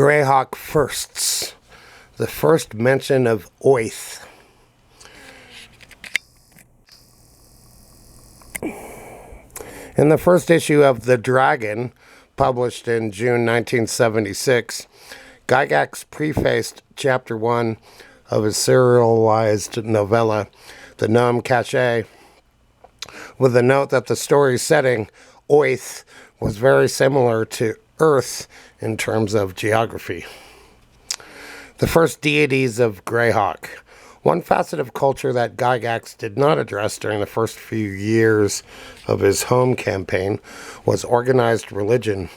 Greyhawk firsts. The first mention of Oerth. In the first issue of The Dragon, published in June 1976, Gygax prefaced Chapter 1 of his serialized novella, The Gnome Cache, with the note that the story's setting, Oerth, was very similar to Earth in terms of geography. The first deities of Greyhawk. One facet of culture that Gygax did not address during the first few years of his home campaign was organized religion.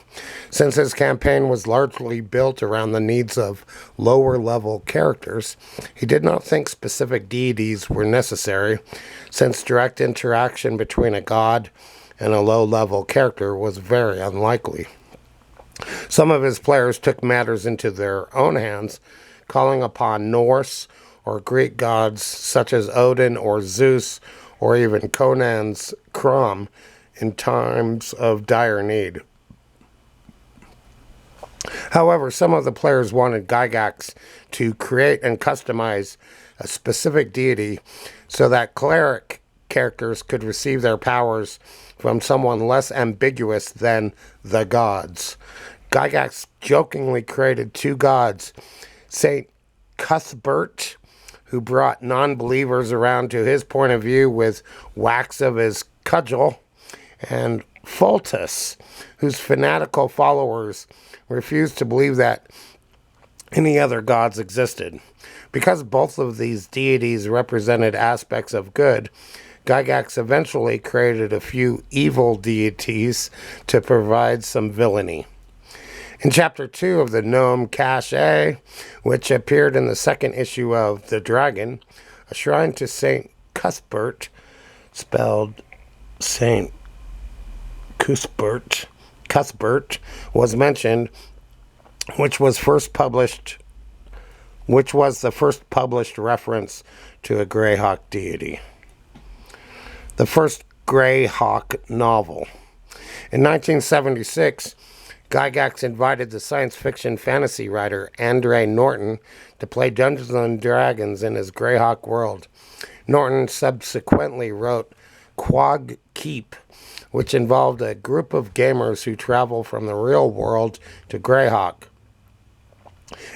Since his campaign was largely built around the needs of lower-level characters, he did not think specific deities were necessary, since direct interaction between a god and a low-level character was very unlikely. Some of his players took matters into their own hands, calling upon Norse or Greek gods such as Odin or Zeus or even Conan's Crom in times of dire need. However, some of the players wanted Gygax to create and customize a specific deity so that cleric characters could receive their powers from someone less ambiguous than the gods. Gygax jokingly created two gods, Saint Cuthbert, who brought non-believers around to his point of view with wax of his cudgel, and Fultus, whose fanatical followers refused to believe that any other gods existed. Because both of these deities represented aspects of good, Gygax eventually created a few evil deities to provide some villainy. In Chapter 2 of the Gnome Cache, which appeared in the second issue of The Dragon, a shrine to Saint Cuthbert, spelled Saint Cuthbert, was mentioned, which was the first published reference to a Greyhawk deity. The first Greyhawk novel. In 1976, Gygax invited the science fiction fantasy writer Andre Norton to play Dungeons & Dragons in his Greyhawk world. Norton subsequently wrote Quag Keep, which involved a group of gamers who travel from the real world to Greyhawk.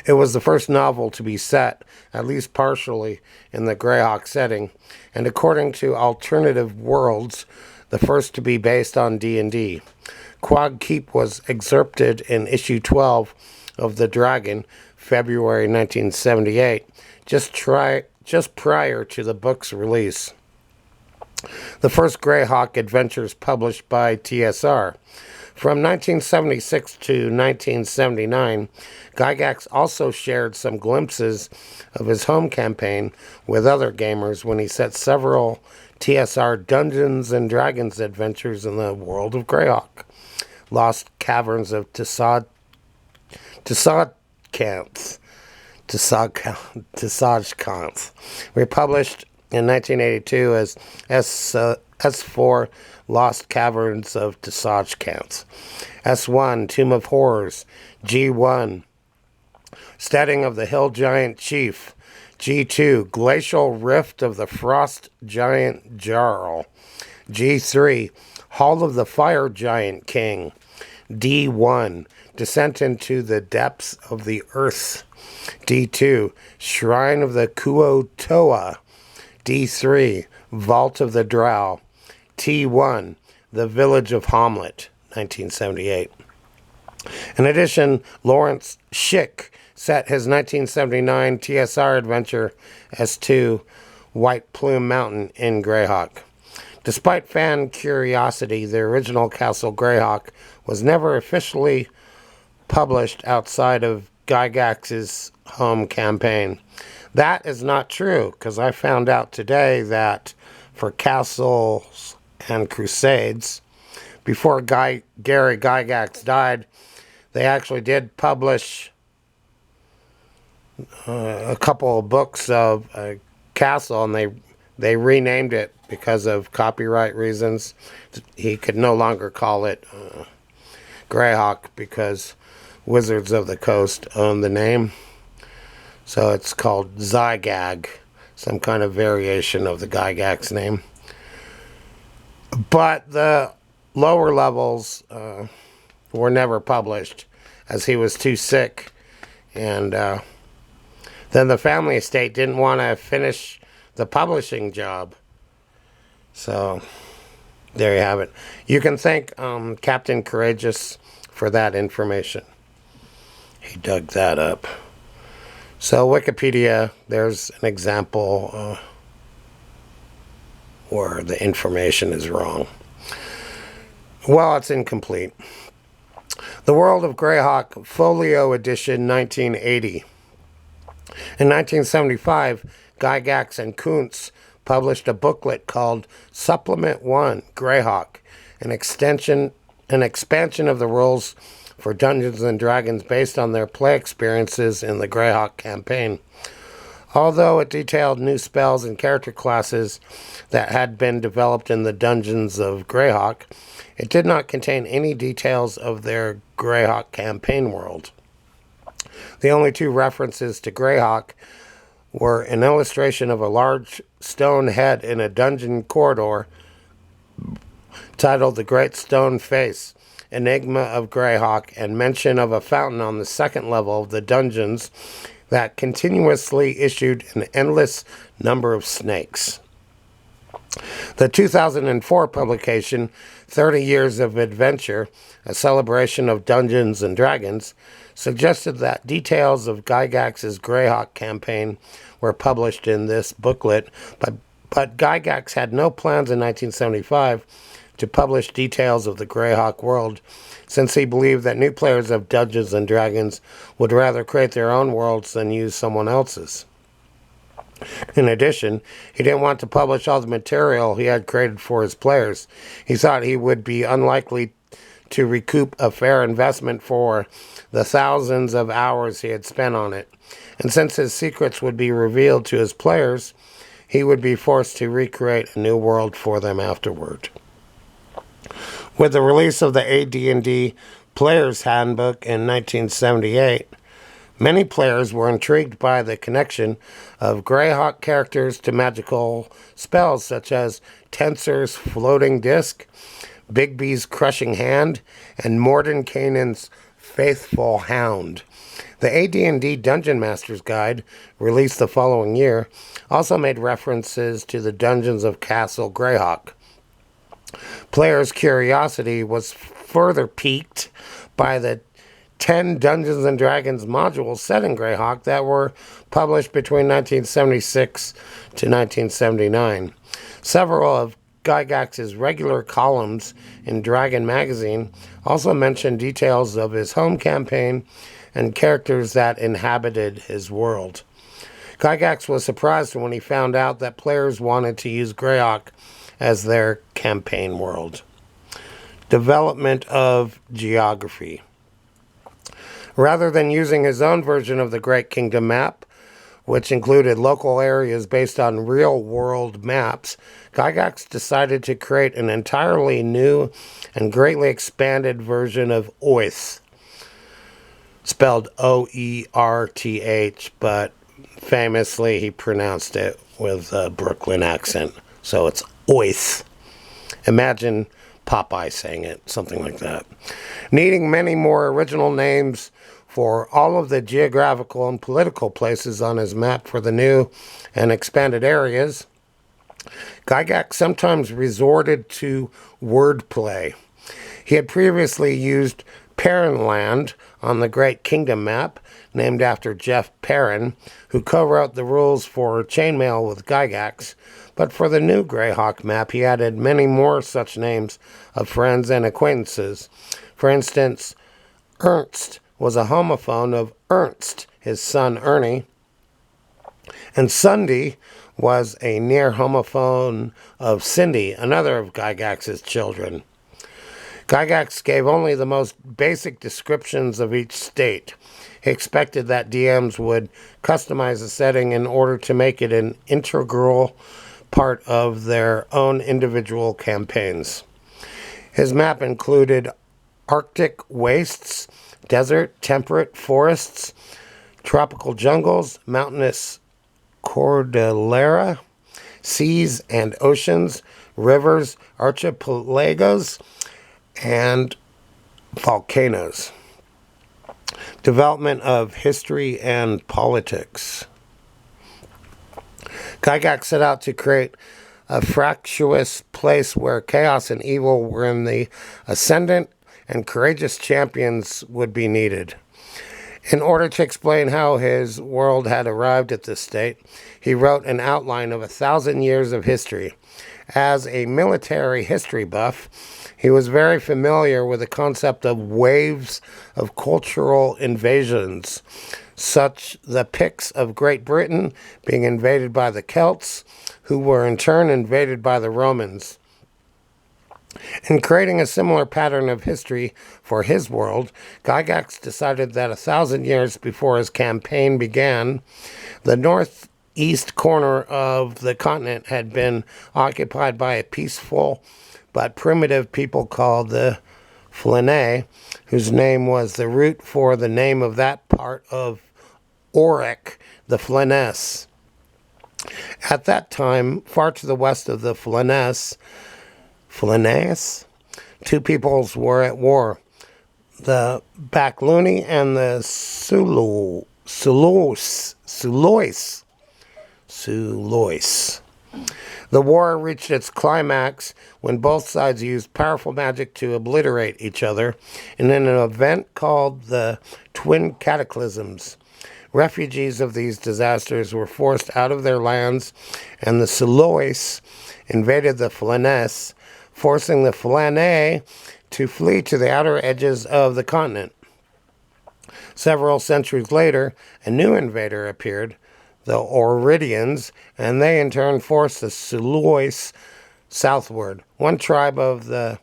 It was the first novel to be set, at least partially, in the Greyhawk setting, and according to Alternative Worlds, the first to be based on D&D. Quag Keep was excerpted in issue 12 of The Dragon, February 1978, just prior to the book's release. The first Greyhawk adventures published by TSR. From 1976 to 1979, Gygax also shared some glimpses of his home campaign with other gamers when he set several TSR Dungeons & Dragons adventures in the world of Greyhawk. Lost Caverns of Tisajkanth were published in 1982 as S4 Lost Caverns of Tisajkanth, S1 Tomb of Horrors, G1 Steading of the Hill Giant Chief, G2 Glacial Rift of the Frost Giant Jarl, G3 Hall of the Fire Giant King, D1 Descent into the Depths of the Earth, D2 Shrine of the Kuo-Toa, D3 Vault of the Drow, T1 The Village of Hamlet, 1978. In addition, Lawrence Schick set his 1979 TSR adventure S2 White Plume Mountain in Greyhawk. Despite fan curiosity, the original Castle Greyhawk was never officially published outside of Gygax's home campaign. That is not true, because I found out today that for Castles and Crusades, before Gary Gygax died, they actually did publish a couple of books of Castle, and they renamed it because of copyright reasons. He could no longer call it Greyhawk because Wizards of the Coast owned the name. So it's called Zygag, some kind of variation of the Gygax name. But the lower levels were never published, as he was too sick. And then the family estate didn't want to finish the publishing job. So there you have it. You can thank Captain Courageous for that information. He dug that up. So Wikipedia, there's an example where the information is wrong. Well, it's incomplete. The World of Greyhawk, Folio Edition, 1980. In 1975, Gygax and Kuntz published a booklet called Supplement 1, Greyhawk, an expansion of the rules for Dungeons & Dragons based on their play experiences in the Greyhawk campaign. Although it detailed new spells and character classes that had been developed in the Dungeons of Greyhawk, it did not contain any details of their Greyhawk campaign world. The only two references to Greyhawk were an illustration of a large stone head in a dungeon corridor titled The Great Stone Face, Enigma of Greyhawk, and mention of a fountain on the second level of the dungeons that continuously issued an endless number of snakes. The 2004 publication, 30 Years of Adventure, a celebration of Dungeons & Dragons, suggested that details of Gygax's Greyhawk campaign were published in this booklet, but Gygax had no plans in 1975 to publish details of the Greyhawk world, since he believed that new players of Dungeons & Dragons would rather create their own worlds than use someone else's. In addition, he didn't want to publish all the material he had created for his players. He thought he would be unlikely to recoup a fair investment for the thousands of hours he had spent on it. And since his secrets would be revealed to his players, he would be forced to recreate a new world for them afterward. With the release of the AD&D Player's Handbook in 1978, many players were intrigued by the connection of Greyhawk characters to magical spells such as Tensor's Floating Disc, Bigby's Crushing Hand, and Mordenkainen's Faithful Hound. The AD&D Dungeon Master's Guide, released the following year, also made references to the dungeons of Castle Greyhawk. Players' curiosity was further piqued by the 10 Dungeons & Dragons modules set in Greyhawk that were published between 1976 to 1979. Several of Gygax's regular columns in Dragon magazine also mentioned details of his home campaign and characters that inhabited his world. Gygax was surprised when he found out that players wanted to use Greyhawk as their campaign world. Development of geography. Rather than using his own version of the Great Kingdom map, which included local areas based on real-world maps, Gygax decided to create an entirely new and greatly expanded version of Oerth, spelled O-E-R-T-H, but famously he pronounced it with a Brooklyn accent, so it's Oerth. Imagine Popeye saying it, something like that. Needing many more original names for all of the geographical and political places on his map for the new and expanded areas, Gygax sometimes resorted to wordplay. He had previously used Perrinland on the Great Kingdom map, named after Jeff Perrin, who co-wrote the rules for Chainmail with Gygax, but for the new Greyhawk map, he added many more such names of friends and acquaintances. For instance, Ernst was a homophone of Ernst, his son Ernie, and Sunday was a near homophone of Cindy, another of Gygax's children. Gygax gave only the most basic descriptions of each state. He expected that DMs would customize the setting in order to make it an integral part of their own individual campaigns. His map included Arctic wastes, desert, temperate forests, tropical jungles, mountainous cordillera, seas and oceans, rivers, archipelagos, and volcanoes. Development of history and politics. Gygax set out to create a fractious place where chaos and evil were in the ascendant and courageous champions would be needed. In order to explain how his world had arrived at this state, he wrote an outline of 1,000 years of history. As a military history buff, he was very familiar with the concept of waves of cultural invasions, such the Picts of Great Britain being invaded by the Celts, who were in turn invaded by the Romans. In creating a similar pattern of history for his world, Gygax decided that 1,000 years before his campaign began, the northeast corner of the continent had been occupied by a peaceful but primitive people called the Flenae, whose name was the root for the name of that part of Oerth, the Flenes. At that time, far to the west of the Flenes, two peoples were at war, the Bakluni and the Sulois. The war reached its climax when both sides used powerful magic to obliterate each other in an event called the Twin Cataclysms. Refugees of these disasters were forced out of their lands, and the Sulois invaded the Flenes, forcing the Flenae to flee to the outer edges of the continent. Several centuries later, a new invader appeared, the Oerthians, and they in turn forced the Sulois southward. One tribe of the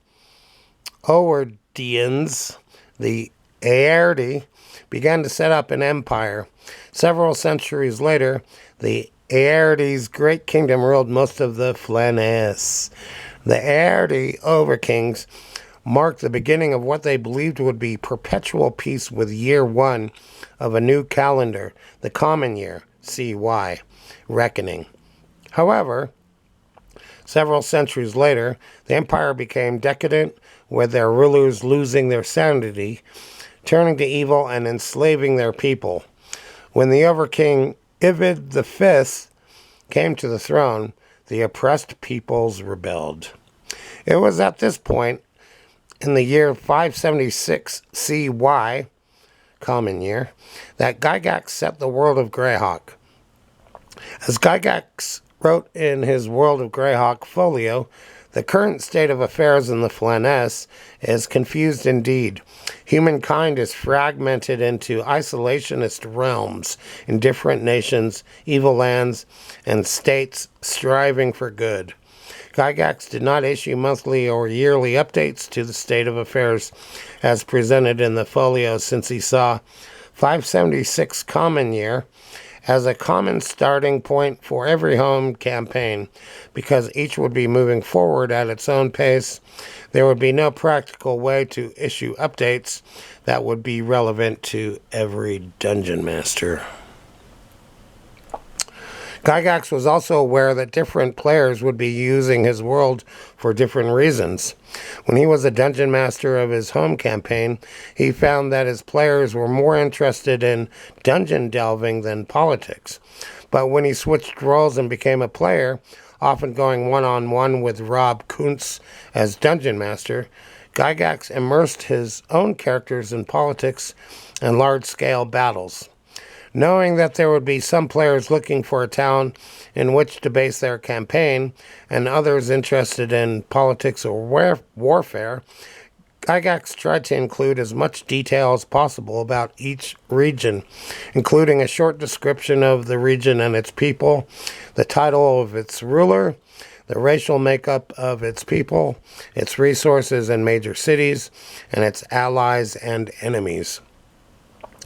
Oerthians, the Aerti, began to set up an empire. Several centuries later, the Aerti's great kingdom ruled most of the Flenes. The Aerti overkings marked the beginning of what they believed would be perpetual peace with year one of a new calendar, the common year, CY, reckoning. However, several centuries later, the empire became decadent, with their rulers losing their sanity, turning to evil and enslaving their people. When the overking Ivid V came to the throne, the oppressed peoples rebelled. It was at this point, in the year 576 CY, common year, that Gygax set the world of Greyhawk. As Gygax wrote in his World of Greyhawk folio, the current state of affairs in the Flenes is confused indeed. Humankind is fragmented into isolationist realms in different nations, evil lands, and states striving for good. Gygax did not issue monthly or yearly updates to the state of affairs as presented in the folio, since he saw 576 common year as a common starting point for every home campaign. Because each would be moving forward at its own pace, there would be no practical way to issue updates that would be relevant to every dungeon master. Gygax was also aware that different players would be using his world for different reasons. When he was a dungeon master of his home campaign, he found that his players were more interested in dungeon delving than politics. But when he switched roles and became a player, often going one-on-one with Rob Kuntz as dungeon master, Gygax immersed his own characters in politics and large-scale battles. Knowing that there would be some players looking for a town in which to base their campaign, and others interested in politics or warfare, Gygax tried to include as much detail as possible about each region, including a short description of the region and its people, the title of its ruler, the racial makeup of its people, its resources and major cities, and its allies and enemies.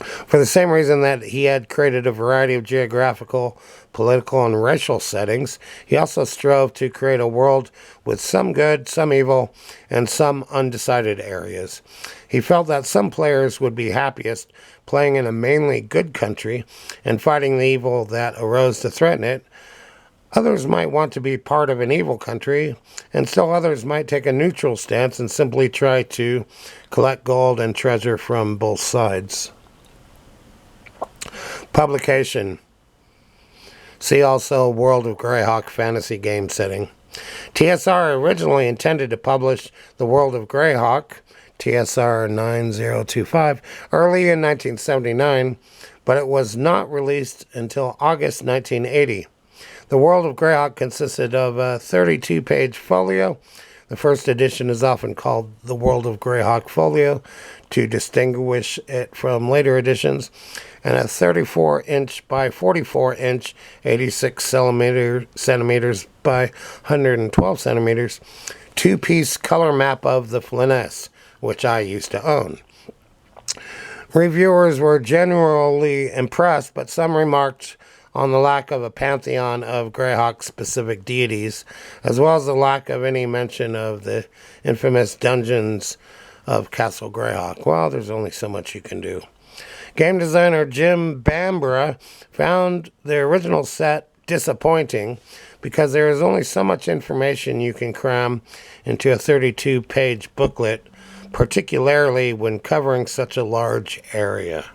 For the same reason that he had created a variety of geographical, political, and racial settings, he also strove to create a world with some good, some evil, and some undecided areas. He felt that some players would be happiest playing in a mainly good country and fighting the evil that arose to threaten it. Others might want to be part of an evil country, and still others might take a neutral stance and simply try to collect gold and treasure from both sides. Publication. See also World of Greyhawk fantasy game setting. TSR originally intended to publish the World of Greyhawk, TSR 9025, early in 1979, but it was not released until August 1980. The World of Greyhawk consisted of a 32-page folio. The first edition is often called the World of Greyhawk folio to distinguish it from later editions, and a 34-inch by 44-inch, 86 centimeters by 112 centimeters, two-piece color map of the Flyness, which I used to own. Reviewers were generally impressed, but some remarked on the lack of a pantheon of Greyhawk-specific deities, as well as the lack of any mention of the infamous dungeons of Castle Greyhawk. Well, there's only so much you can do. Game designer Jim Bambara found the original set disappointing because there is only so much information you can cram into a 32-page booklet, particularly when covering such a large area.